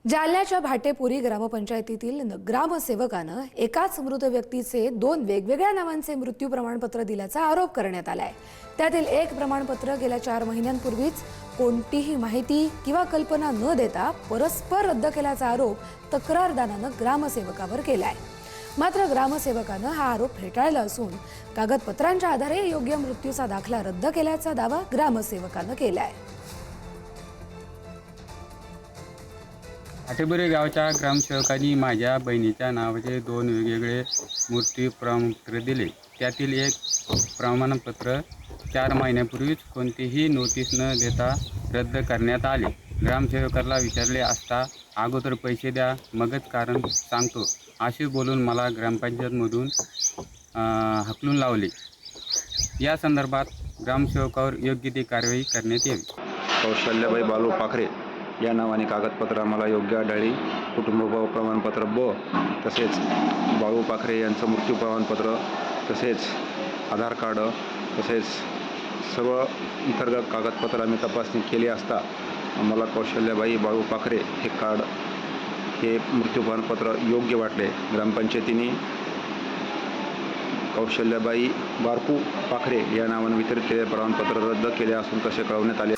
जालन्याच्या भाटेपुरी ग्रामपंचायतीतील ग्रामसेवकानं एकाच मृत व्यक्तीचे 2 वेगवेगळ्या नावांचे मृत्यू प्रमाणपत्र दिल्याचा आरोप करण्यात आलाय। त्यातील एक प्रमाणपत्र गेल्या 4 महिन्यांपूर्वीच कोणतीही माहिती किंवा कल्पना न देता परस्पर रद्द केल्याचा आरोप तक्रारदारानं ग्रामसेवकावर केलाय। मात्र ग्रामसेवकानं हा आरोप फेटाळला असून कागदपत्रांच्या आधारे योग्य मृत्यूचा दाखला रद्द केल्याचा दावा ग्रामसेवकानं केलाय। भाटेपुरी गावच्या ग्रामसेवकांनी माझ्या बहिणीच्या नावाचे 2 वेगवेगळे मृत्यू प्रमाणपत्र दिले। त्यातील एक प्रमाणपत्र 4 महिन्यापूर्वीच कोणतीही नोटीस न देता रद्द करण्यात आले। ग्रामसेवकाला विचारले असता अगोदर पैसे द्या मगच कारण सांगतो असे बोलून मला ग्रामपंचायतमधून हाकलून लावले। या संदर्भात ग्रामसेवकावर योग्य ती कारवाई करण्यात यावी। कौशल्याबाई बालू पाखरे या नावाने कागदपत्र आम्हाला योग्य आढळली। कुटुंब प्रमाणपत्र ब, तसेच बाळू पाखरे यांचं मृत्यू प्रमाणपत्र, तसेच आधार कार्ड, तसेच सर्व इतर कागदपत्र आम्ही तपासणी केली असता आम्हाला कौशल्याबाई बाळू पाखरे हे मृत्यू प्रमाणपत्र योग्य वाटले। ग्रामपंचायतीने कौशल्याबाई बारकू पाखरे या नावाने वितरित केलेले प्रमाणपत्र रद्द केले असून तसे कळवण्यात आले।